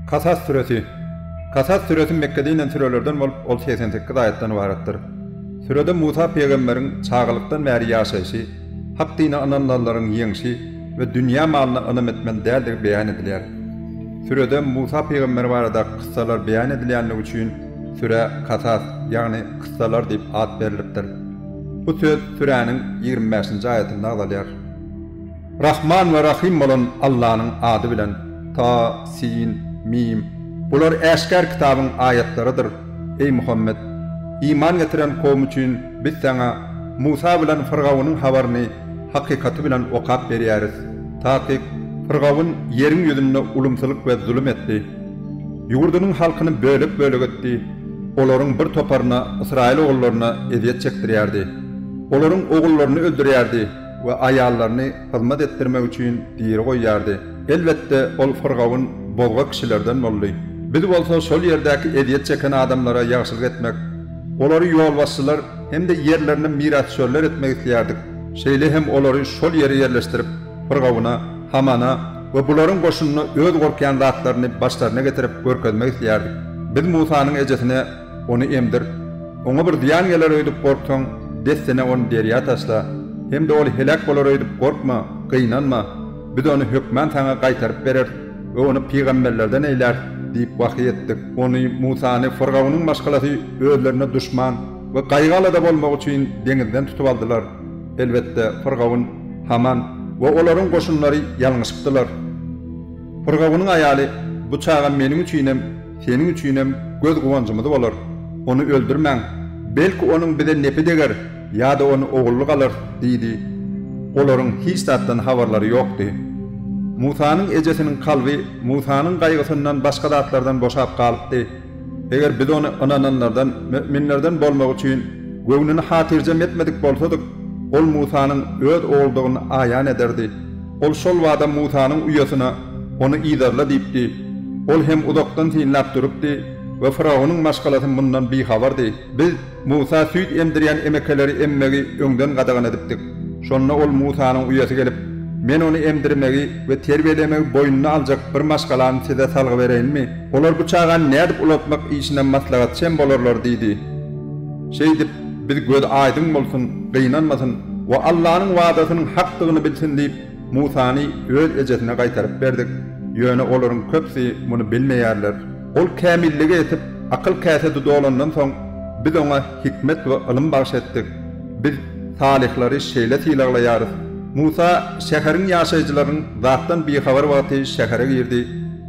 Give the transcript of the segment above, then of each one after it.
Kasas suresi. Kasas suresi Mekke'de inen sürelerden bolup ol 88 ayetden ibaretdir. Sürede Musa peygamberin çağılıktan beri yaşayışı, hak dini ananlarların yiyenişi ve dünya malına anam etmen değerleri beyan edilir. Sürede Musa peygamber barada kıssalar beyan edilenler için süre Kasas yani kıssalar deyip ad verilipdir. Bu söz sürenin 25. ayetinde ağlalıyor. Rahman ve Rahim olan Allah'ın adı bilen ta, sin, mim. Bular eşkar kitabın ayetleridir. Ey Muhammed, iman getiren kavm için biz sana Musa bilen Firavun'un haberini hakikati bilen okap beriyariz. Ta ki Firavun yerin yüzünde ulumsuzluk ve zulüm etti. Yurdunun halkını bölüp etti. Onların bir toparına İsrail oğullarına eziyet çektiriyardı. Onların oğullarını öldürüyardı ve ayallarını hizmet ettirmek için diri koyardı. Elbette ol Firavun bolga kişilerden boldy. Biz bolsa şol yerdeki eziyet çeken adamlara yaxşılık etmek, olary yol bassylar hem de yerlerini mirasçılar etmek istiyardyk. Şeýle hem olary şol yere yerleştirip Firavuna, Hamana ve buların goşununu öz gorkan zatlaryny başlaryna getirip görkezmek istiyardyk. Biz Musa'nın ejesine onu emdir. Ona bir diýan geler öýdüp gorksaň, destene onu deriýa taşla. Hem de ol helak bolar öýdüp gorkma, gynanma. Biz onu hükmen sana gaýtaryp berer ve onu peygamberlerden eyler deyip vahiy ettik. Onu Musa'nı Firavun'un başkalasy özlerine düşman ve gaýgaly da bolmak üçin deňizden tutup aldylar. Elbette Firavun, Haman ve olaryň goşunlary ýalňyşypdylar. Firavun'un aýaly bu çağa meniň üçinem, seniň üçinem göz guwanjymyz bolar. Onu öldürmäň. Belki onun bize nepi deger ya da onu oğulluk alır deydi. Olaryň hiç zatdan habarlary ýokdy. Musa'nın ejesinin kalbi Musa'nın gaýgysyndan başga zatlardan boşap galypdy. Eger biz onu ananlardan, müminlerden bolmak üçin göwnüni hatirjem etmedik bolsadyk, ol Musa'nın öz oğuldugyny aýan ederdi. Ol şol wada Musa'nın uýasyna onu iýdarla diýipdi. Ol hem udakdan tinlap durupdy ve Firavun'un başkalasy bundan bihabardy. Biz Musa süýt emdirýän emekeleri emmegi öňden gadagan edipdik. Şonda ol Musa'nın uýasy gelip men onu emdirmegi ve terbiýelemegi boýnuna aljak bir maşgalany size salgy bereyinmi? Olar bu çağa nädip ulatmak işine maslahat çem bolarlar diýdi. Şeýdip biz göz aýdyn bolsun, gynanmasyn we Allah'ın wadasynyň hakdygyny bilsin diýip Musa'ny öz ejesine gaýtaryp berdik. Ýöne olaryň köpsi muny bilmeýärler. Ol kämilligi etip akyl käsedi dolandan soň biz ona hikmet we ilim bagşetdik. Biz salihleri şeýle tiýlaglaýarys. Musa şäherin ýaşaýjylaryň zatdan bihabar wagty şähere girdi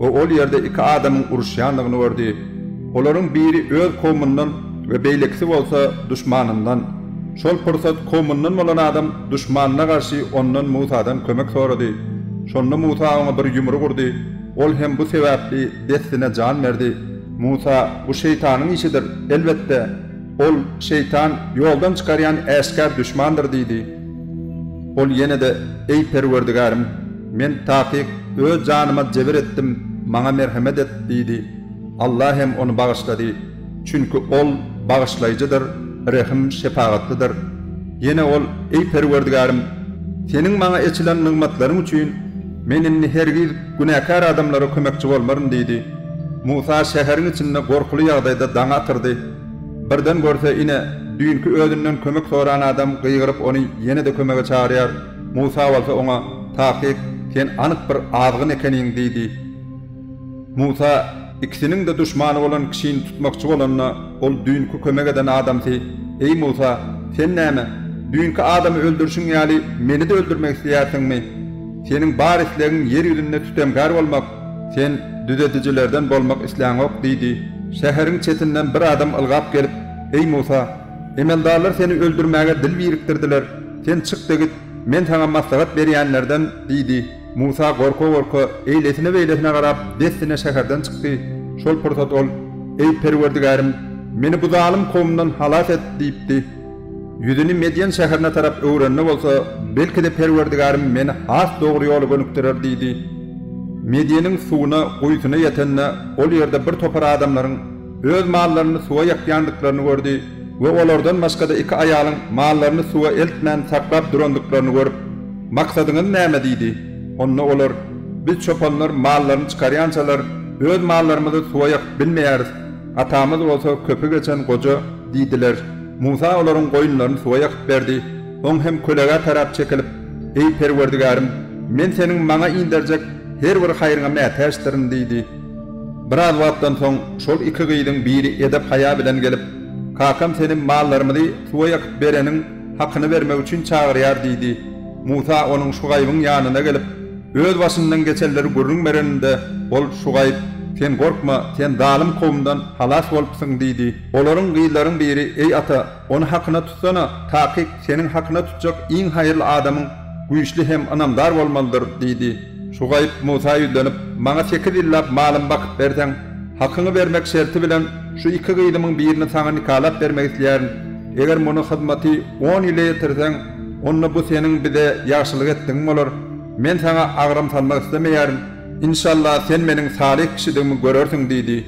we ol ýerde iki adamyň uruşýandygyny gördi. Olaryň biri öz kowmundan we beýlekçi bolsa düşmanyndan. Şol pursat kowmundan bolan adam düşmanyna garşy ondan Musa'dan kömek sorady. Şonda Musa ona bir ýumruk urdy. Ol hem bu sebäpli destine can berdi. Musa bu şeytanyň işidir. Elbette ol şeytan ýoldan çykarýan eşkar düşmandyr diýdi. Ol ýene de ey Perwerdigarim, men taýyk öz janyma jebir etdim, maňa merhamet et diýdi. Allah hem onu bagyşlady. Çünkü ol bagyşlaýjydyr, rahim şefaatlydyr. Ýene ol ey Perwerdigarim, seniň maňa eçilen nimetlerim üçin meninni hergiz günäkar adamlara kömekçi bolmaryn diýdi. Musa şäherin içinde gorkulu ýagdaýda daň atyrdy. Birden görse ine düýünki özünden kömek soran adam gyýgyryp onu ýene de kömege çağırýar. Musa bolsa oňa taýyk sen anyk bir azgyn ekeniň diýdi. Musa ikisiniň de düşmany bolan kişiň tutmakçy bolanyna ol düýünki kömek eden adamsy. Ey Musa, sen näme? Düýünki adamy öldürşiň ýaly meni de öldürmek istýärsiňmi? Senin barislerin yer yüzünde tütemgar olmak, sen düzetijilerden bolmak isleýän ok diýdi. Şäherin çetinden bir adam ılgap gelip, ey Musa, emeldarlar seni öldürmäge dil biriktirdiler. Sen çık da git, men sana maslahat berýänlerden diýdi. Musa gorka eýlesine beýlesine garap destine şäherden çykdy. Şol pursat ol, ey Perwerdigarim, meni bu zalim kowmdan halas et diýipdi. Yüzünü Medyen şäherine tarap öwrenme bolsa, belki de Perwerdigarim meni has dogry ýoly gönükdirer diýdi. Medyenin suwuna, goýusyna ýetenne ol ýerde bir topar adamlaryň öz mallaryny suwa ýakýandyklaryny gördi we olardan başga da iki aýalyň mallaryny suwa eltmän saklap durandyklaryny görüp, maksadyňyz näme diýdi. Onda olar, biz çopanlar mallaryny çykarýançalar öz mallarymyzy soýak bilmeýäris. Atamyz bolsa köpü geçen goja diýdiler. Musa olaryň goýunlaryny soýak berdi. Oň hem kölega tarap çekilip, "Ey Perwerdigarim, men seniň maňa indirjek her bir haýryňa mätäşdirin" diýdi. Biraz wagtdan soň şol iki gyýdyň biri edep haya bilen gelip, "Kakam senin mallarymyzy soýak bereniň hakyny bermek üçin çagyrýar" diýdi. Musa onuň şu gaýbyň ýanyna gelip, öz başyndan geçenleri görünmerinde ol şu gaýb, "Sen gorkma, sen zalim kowmdan halas bolupsyň" diýdi. Olaryň gyýlaryň biri, "Ey ata, onu hakyna tutsana, takyk senin hakyna tutjak iň haýyrly adamyň güýçli hem anamdar bolmalydyr" diýdi. Şu gaýb Musa ýüzlenip, "Maňa 8 ýyllap malym bakyp berseň, hakyny bermek şerti bilen şu iki gyýlymyň birini saňa nikalap bermek isleýärin. Eger muny hyzmaty 10 ýyl ýetirseň, onda bu seniň bize ýaşylyk etdiň bolar. Men saňa agram salmak islemeýärin. İnşallah sen meniň salih kişidigimi görersiň" diýdi.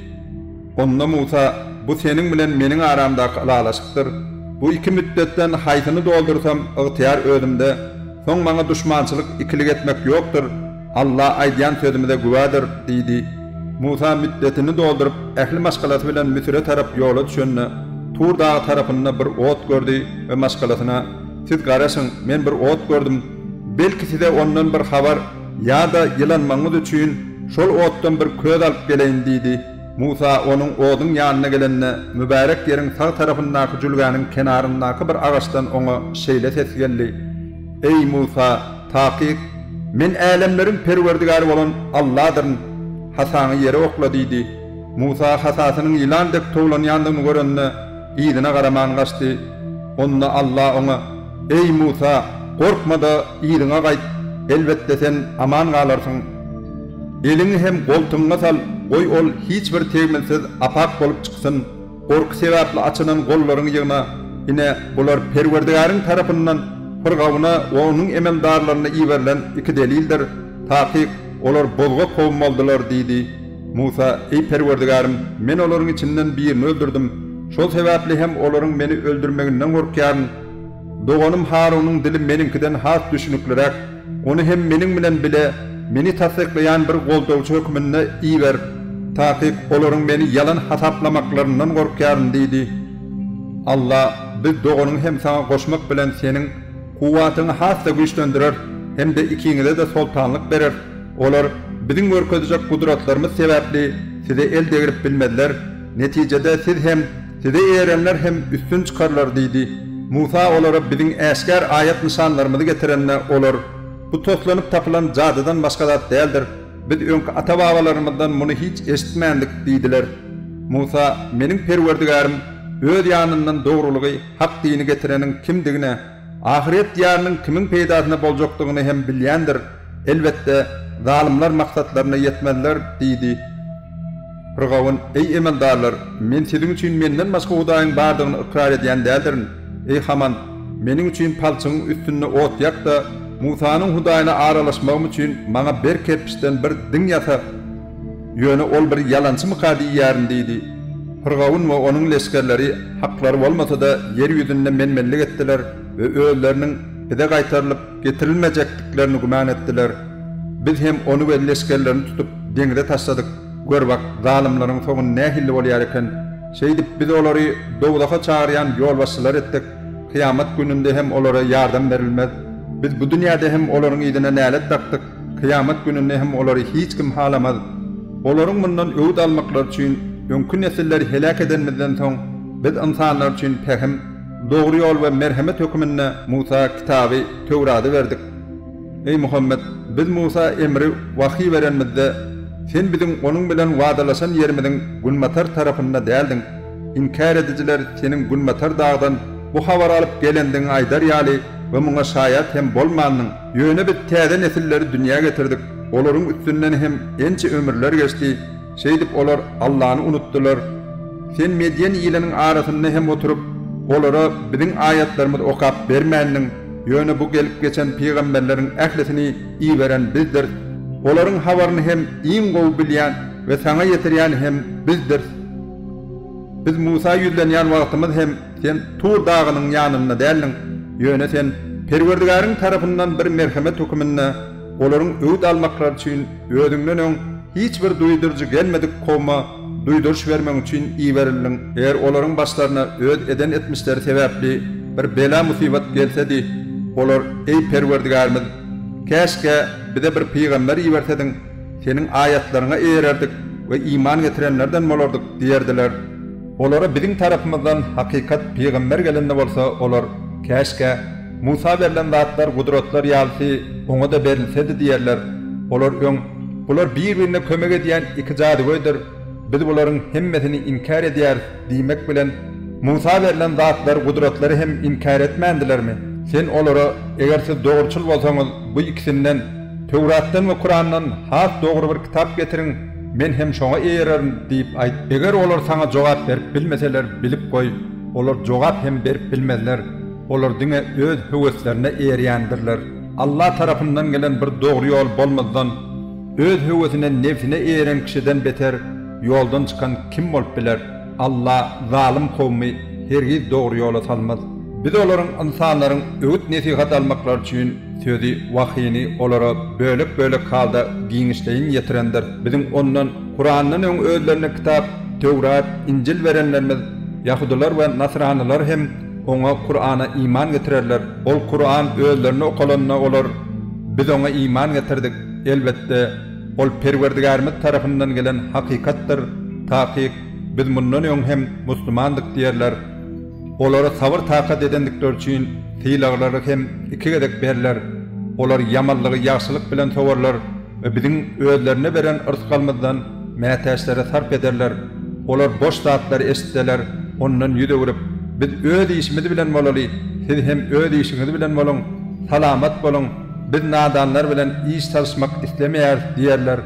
Onda Musa, "Bu seniň bilen meniň aramdaky alalaşykdyr. Bu iki müddetden haýsyny doldursam ygtyýar özümde. Soň maňa düşmançylyk ikilik etmek ýokdur. Allah aýdýan sözümde güwädir" diýdi. Musa müddetini doldurup ähli maşgalasy bilen Misre tarap ýola düşende, Tur dağı tarapynda bir ot gördü we maşgalasyna, "Siz garaşyň, men bir ot gördüm. Belki size ondan bir habar ýa-da ýylanmaňyz üçin şol otdan bir köz alyp geleýin" diýdi. Musa onuň oduň ýanyna gelende, mübarek ýeriň sag tarapyndaky jülganyň kenaryndaky bir agaçdan oňa şeýle ses geldi. "Ey Musa, takyk, men älemleriň perwerdigary bolan Allah'dyryn. Hasany ýere okla" diýdi. Musa hasasynyň ýylandek towlanýandygyny görende ýygyna garaman gaçdy. Onda Allah oňa, "Ey Musa, gorkma-da ýygyna gaýt. Elbetde sen aman galarsyň. Eliňi hem goltuňa sal, goý ol hiç bir tegmensiz apak bolup çyksyn. Gorky sebäpli açynan gollaryň ýygyna, ine bular Perwerdigaryň tarapyndan pırgawuna we onuň emeldarlaryna iýerilen iki delildir. Takyk olar bozga kowum boldylar" diýdi. Musa, "Ey Perwerdigarim, men olaryň içinden birini öldürdüm. Şol sebäpli hem olaryň meni öldürmeginden gorkýaryn. Doganym Harunyň dili meninkiden has düşünüklerek, onu hem meniň bilen bile meni tasdiklayan bir goldawçy hökmünde iýer. Takyk olaryň meni yalan hasaplamaklaryndan gorkýaryn" diýdi. Allah, "Biz doganyň hem saňa goşmak bilen seniň kuwatyny hasda güýçlendirer, hem de ikiňize de sultanlyk berer. Olar biziň görkezjek gudratlarymyz sebäpli size el degirip bilmediler. Netijede siz hem size erenler hem üstün çykarlar" diýdi. Musa olara biziň äşkär ayat nişanlarymyzy getirenler olar. "Bu toslanyp tapylan jadydan başga zat däldir. Biz öňkü ata-babalarymyzdan muny hiç eşitmändik" diýdiler. Musa, "Meniň Perwerdigarim öz ýanyndan dogrulygy, hak dini getireniň kimdigine, ahiret ýarynyň kimiň peýdasyna boljakdygyny hem bilýändir. Elbetde zalimler maksatlaryna yetmezler" diýdi. Pırgawyn, "Ey emeldarlar, men siziň üçin menden başga hudaýyň bardygyny ikrar edýän däldirin. Ey Haman, meniň üçin palçyň üstünde ot yak da Musanyň hudaýyna aralaşmagym üçin maňa bir kepişden bir diň ýasa. Ýöne ol bir ýalançy mykady ýaryň" diýdi. Pırgawyn we onuň leskerleri haklary bolmasa da yer ýüzünde menmenlik etdiler we öýleriniň bize gaýtarylyp getirilmejekliklerini güman etdiler. "Biz hem onu we leskerlerini tutup deňde taşladyk. Gör bak, zalimlaryň soňy nähilli bolýar eken. Şeýdip biz olary dogdaga çağıryan ýolbaşçylar etdik. Kıyamet gününde hem olara ýardam berilmez. Biz bu dünýäde hem olaryň ýygyna nälet takdyk. Kıyamet gününde hem olary hiç kim halamaz. Olaryň mundan öwüt almaklar üçin öňkü nesilleri helak edenmizden soň biz insanlar üçin pehem, dogry ýol we merhemet hökmüne Musa kitaby Tewraty berdik. Ey Muhammed, biz Musa emri wahy berenmizde sen biziň onuň bilen wadalaşan ýerimiziň Gulmatar tarapynda däldiň. İnkar edijiler seniň Gulmatar dağdan bu habar alyp gelendiň aýdar ýaly we muňa şaýat hem bolmanyň ýöne bir täze nesilleri dünýäge getirdik. Olaryň üstünden hem ençe ömürler geçdi. Şeýdip olar Allah'ny unutdular. Sen Medyen ýylanyň arasynda hem oturup olara biziň ayatlarymyzy okap bermäniň ýöne bu gelip geçen peýgamberleriň ählisini iýeren bizdir. Olaryň habaryny hem iň gowy bilýän we saňa ýetirýän hem bizdir. Biz Musa ýüzlenýän wagtymyz hem sen Tur dagynyň ýanynda däldiň. Ýöne sen Perwerdigaryň tarapyndan bir merhemet hökmüne olaryň öwüt almaklar üçin özüňden öň hiç bir duydurcu gelmedik kowma duyduruş vermek için iyi verilin. Eğer olaryň başlaryna öd eden etmişleri sebäpli bir bela musibet gelsedi, olar ey Perwerdigarymyz, käşke bize bir peýgamber iwersedin, senin ayatlaryna eýererdik we iman getirenlerden bolardyk diýerdiler. Olara bizim tarapymyzdan hakikat peýgamber gelende bolsa, olar käşke Musa berilen zatlar, gudratlar ýalsy oňa da berilsedi diýerler. Olar bular bir-birine kömek edýän iki jadygoýdyr. Biz bularyň hemmesini inkar edýär diýmek bilen Musa berilen zatlar, gudratlary hem inkar etmendilermi? Sen olara eger siz dogruçul bolsaňyz bu ikisinden Tewratdan we Kur'andan has dogry bir kitap getirin, men hem şoňa eýererim diýip aýt. Eger olar saňa jogap berip bilmeseler bilip goý, olar jogap hem berip bilmezler. Olar diňe öz höweslerine eýerýändirler. Allah tarapyndan gelen bir dogry ýol bolmadan öz höwesine nefsine eýeren kişiden beter ýoldan çykan kim bolup biler? Allah zalim kowmy hergiz dogry ýola salmaz. Biz olaryň insanlaryň öwüt nesihat almaklar üçin sözi wahyny olara bölek halda giňişleýin ýetirendir. Bizim ondan Kur'anyň öň özlerine kitap, Tewrat, Injil berenlerimiz Yahudiler we Nasranylar hem oňa Kur'ana iman getirerler. Ol Kur'an özlerine okalanna olar. Biz oňa iman getirdik. Elbette ol Perwerdigarymyz tarapyndan gelen hakikatdir. Taýyk biz mundan öň hem muslimandyk diýerler. Olara sabır takat edendikler üçin tiýlaglary hem iki gedek berler. Olar yamanlygy ýaşylyk bilen sowarlar we biziň özlerine beren ırtgalmyzdan mätäşlere sarp ederler. Olar boş zatlar esitdiler, ondan ýüde görüp biz öz işimiz bilen bolaly, siz hem öz işiniz bilen bolun, salamat bolun, biz nadanlar bilen iş çalışmak islemeýär diýerler.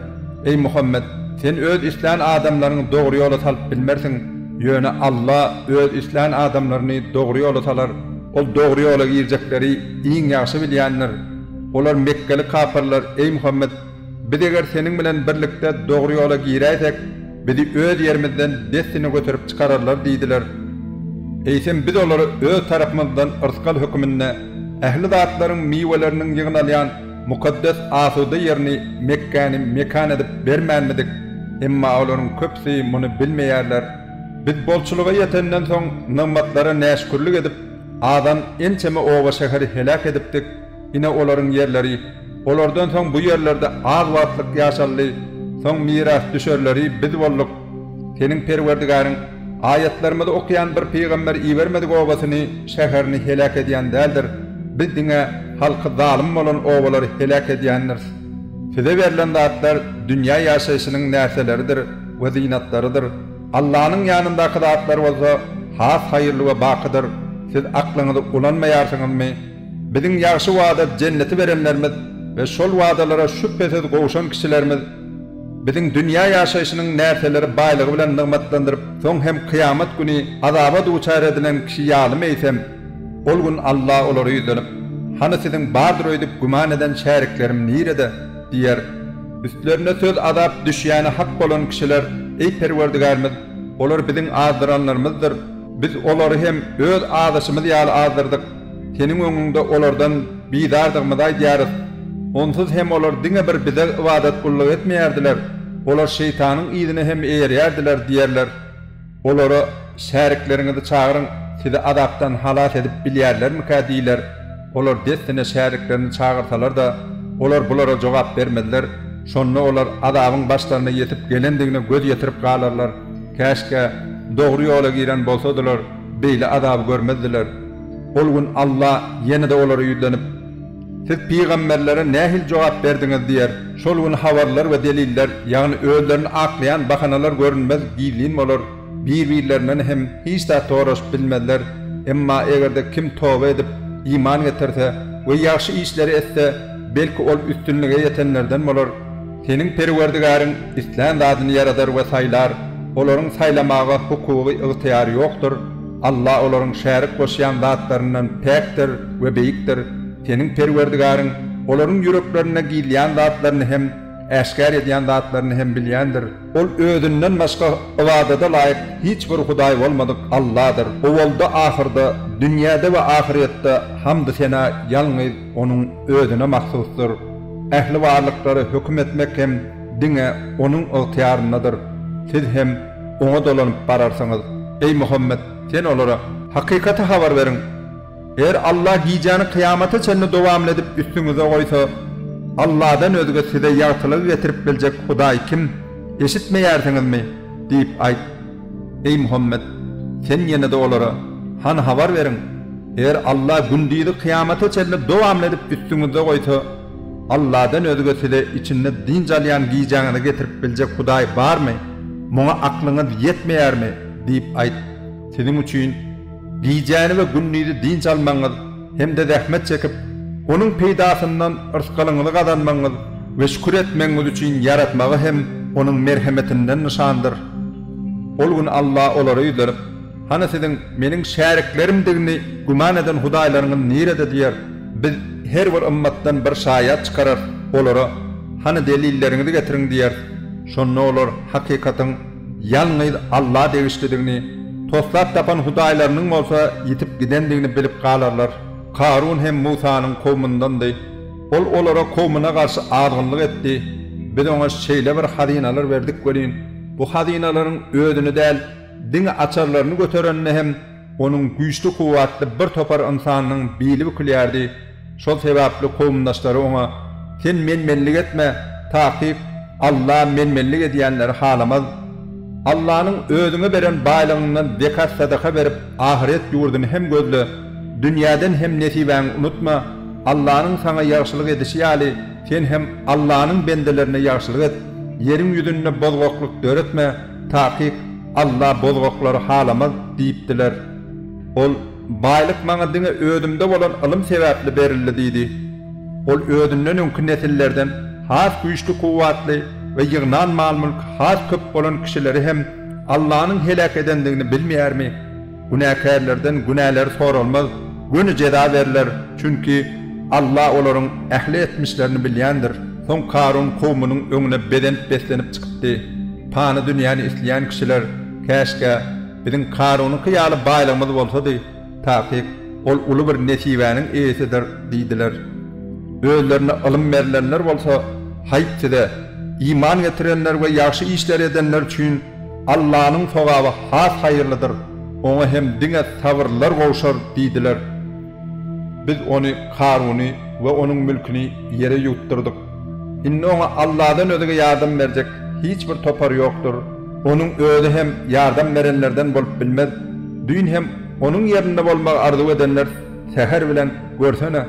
Ey Muhammed, sen öz islan adamlaryny dogry ýola salyp bilmersiň. Ýöne Allah öz islan adamlaryny dogry ýola salar. Ol dogry ýola girjekleri iň ýaşy bilýänler. Olar Mekkeli kafirler, ey Muhammed, biz eger senin bilen birlikde dogry ýola giräsek, bizi öz ýerimizden desini götürüp çykararlar diýdiler. Ey sen biz olary öz tarapymyzdan ırskal hökmünde ähli zatlaryň miweleriniň ýygnalýan mukaddes asuda ýerini Mekkany mekan edip bermänmidik. Emma olaryň köpsi muny bilmeýärler. Biz bolçuluğa yetenden soň nymatlara näşgürlik edip, adam ençeme owa şäheri helak edipdik. Ine olaryň ýerleri, olardan soň bu ýerlerde az wagtlyk ýaşally, soň miras düşerleri biz bolduk. Senin Perwerdigaryň ayetlerimizi okuyan bir peýgamber iýermedik owasyny, şäherini helak edýän däldir. Biz diňe halky zalim bolan owalary helak edýändir. Size berilen zatlar dünýä ýaşaýyşynyň näseleridir we zinatlarydyr. Allah'ın yanındaky zatlar bolsa has haýyrly we bakydyr. Siz aklyňyzy ulanmaýarsyňyzmy? Biziň ýaşy wada cenneti berenlerimiz we şol wadalara şüphesiz gowşan kişilerimiz biziň dünýä ýaşaýyşynyň näseleri baýlygy bilen nymatlandyryp, soň hem kıyamet güni azaba duçar edilen kişi ýalymy eýsem, ol gün Allah olary ýüzlenip, hany siziň bardyr öýdüp guman eden şäriklerim nirede diýer. Üstlerine söz azap düşýäni hak bolan kişiler, ey Perwerdigarymyz, olar biziň azdıranlarymyzdyr. Biz olary hem öz adaşymyz ýaly azdyrdyk. Senin öňüňde olardan biýdardygymyzy aýdýarys. Onsuz hem olar diňe bir bize ibadat kullyk etmeýärdiler. Olar şeytanyň ýygyny hem eýerýärdiler diýerler. Olara şäriklerinizi çağırın, sizi adaptan halat edip bilýärlermi diýler. Olar desine şäriklerini çağırsalar da olar bulara jogap bermediler. Şonda olar adabyň başlaryna ýetip gelendigine göz ýetirip galarlar. Käşke dogry ýola giren bolsadylar, beýle adab görmezdiler. Ol gün Allah ýene de olary ýüzlenip, siz peýgamberlere nähil jogap berdiňiz diýer. Şol gün habarlar we deliller, ýagny özlerini aklayan bahanalar görünmez giýlin bolar. Bir-birlerinden hem hiç de toraş bilmezler. Emma egerde kim toba edip iman getirse we ýaşy işleri etse, belki ol üstünlüge yetenlerden bolar. Senin Perwerdigaryň islan zadyny yaradar we saýlar. Olaryň saýlamaga hukuky ygtyýary ýokdur. Allah olaryň şärik goşýan zatlaryndan pekdir we beýikdir. Senin Perwerdigaryň olaryň ýüreklerine giýilýän zatlaryny hem äşkär edýän zatlaryny hem bilýändir. Ol özünden başga ibadete laýyk hiç bir hudaý bolmadyk Allah'dır. O boldy ahyrda, dünýäde we ahiretde hamdy sena ýalňyz onuň özüne mahsusdur. Ähli warlyklary hökm etmek hem diňe onuň ygtyaryndadyr. Siz hem oňa dolanyp bararsaňyz, ey Muhammed, sen olara hakykaty habar beriň. Eger Allah gijany kıyamata çenli dowam edip üstüňize goýsa, Allah'dan özge size ýagtylyk getirip geljek Hudaý kim? Eşitmeýärsiňizmi? diýip aýt. Ey Muhammed, sen ýene de olara han habar beriň. Eger Allah gündüzi kıyamata çenli dowam edip üstüňize goýsa, Allah'dan özge size içinde din jalyan gijanyny getirip geljek Hudaý barmy? Muňa aklyňyz ýetmeýärmi? diýip aýt. Senin üçin gijany we gündüzi din jalmaňyz hemde zähmet çekip onun peýdasyndan ırskalyňyzy gazanmaňyz we şükür etmeňiz üçin yaratmagy hem onun merhametinden nişandyr. Ol gün Allah olara ýüzerip, "Hana siziň meniň şäriklerimdigini guman eden hudaýlaryňyz nerede?" diýer. Biz her bir ümmetden bir şaýat çykarar, olara "Hana delilleриňizi getiriň" diýer. Şonda olar hakikatyň ýalňyz Allah degişlidigini, toslap tapan hudaýlarynyň bolsa ýitip gidendigini bilip galarlar. Karun hem Musa'nın kowmundandy. Ol olara kowmuna garşy argynlyk etdi. Biz oňa şeýle bir hadinalar berdik bolýan. Bu hadinalaryň ödüni däl, diňe açarlaryny göterenni hem onuň güýçli kuwwatly bir topar insanyň biýli bükülýärdi. Şol sebäpli kowmundaşlary oňa "Sen menmenlik etme, takyp Allah menmenlik edýänleri halamaz. Allah'ın özüňe beren baýlygyňdan zekat sadaka berip ahiret ýurduny hem gözle. Dünýäden hem nesibäňi unutma. Allah'ın sana ýagşylyk edişi ýaly, sen hem Allah'ın bendelerine ýagşylyk et. Ýeriň ýüzünde bozgoklyk döretme, takyp Allah bozgoklary halamaz" diýipdiler. Ol baýlyk maňa diňe ödümde bolan ilm sebäpli berildi diýdi. Ol ödünden öňkü nesillerden has güýçli kuwwatly we ýygnan mal-mülk has köp bolan kişileri hem Allah'ın helak edendigini bilmeýärmi? Günäkärlerden günäler sorulmaz, günü jeda berler. Çünki Allah olaryň ähli etmişlerini bilýändir. Soň Karun kowmunyň öňüne beden beslenip çykypdy. Pany dünýäni isleýän kişiler käşke biziň Karunyň kyýaly baýlygymyz bolsady, takyp ol uly bir nesibäniň eýesidir diýdiler. Özlerine ilm berlenler bolsa haýpdyda iman getirenler we ýaşy işler edenler üçin Allah'ın sogaby has haýyrlydyr. Oňa hem diňe sabırlar gowşar diýdiler. Biz onu Karuny we onuň mülkini ýere ýutdyrdyk. Indi oňa Allah'dan özüge ýardam berjek hiç bir topar ýokdur. Onuň özi hem ýardam berenlerden bolup bilmez. Düýün hem onuň ýerinde bolmak arzu edenler seher bilen görsene.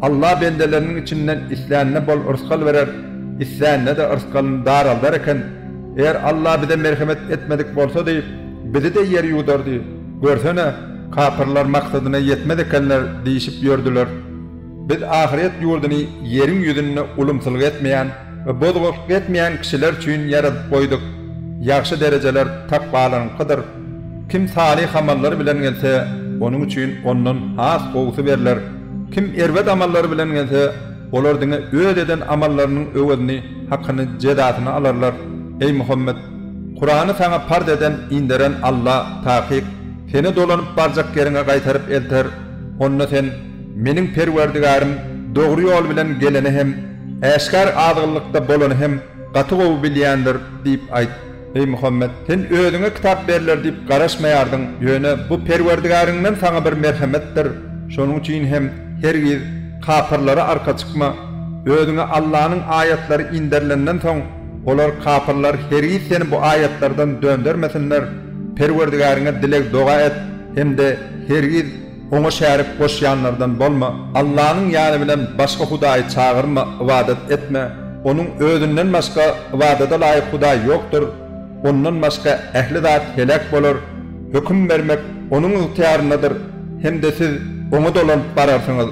Allah bendeleriniň içinden isläne bol ırskal berer. İsläne de ırskalyny daraldar eken. Eger Allah bize merhamet etmedik bolsa diýip bizi de ýer ýudardy. Görsene, kapırlar maksadyna ýetmedikenler diýişip ýördüler. Biz ahiret ýurduny ýeriň ýüzünde ulumsylyk etmeýän we bozgoklyk etmeýän kişiler üçin ýaradyp goýduk. Ýaxşy derejeler takwalarynkydyr. Kim salih amallar bilen gelse, onuň üçin ondan has gowsy berler. Kim erwet amallar bilen gelse, olar diňe öýt eden amallarynyň öwedini, hakkyny, jedatyny alarlar. Ey Muhammed, Kur'an'ı sana pard eden, indiren Allah, takyp seni dolanyp barjak ýeriňe gaýtaryp elter. Onda sen meniň perwerdigarim dogry ýol bilen geleni hem äşkar adgynlykda bolany hem gaty gowy bilýändir diýip aýt. Ey Muhammed, sen özüňe kitap berler diýip garaşmaýardyň. Ýöne bu perwerdigaryňdan sana bir merhametdir. Şonuň üçin hem hergiz kapyrlara arka çykma. Özüňe Allah'ın aýatlary indirlenden soň olar kapyrlar hergiz seni bu aýatlardan döndürmesinler. Perwerdigaryňa dilek doga et, hemde hergiz oňa şärik goşýanlardan bolma. Allah'ın ýaly bilen başga hudaý çağırma, ibadet etme. Onuň özünden başga ibadete laýyk hudaý ýokdur. Ondan başga ähli zat helak bolar. Höküm bermek onuň ygtyaryndadyr. Hemde siz oňa dolanyp bararsyňyz.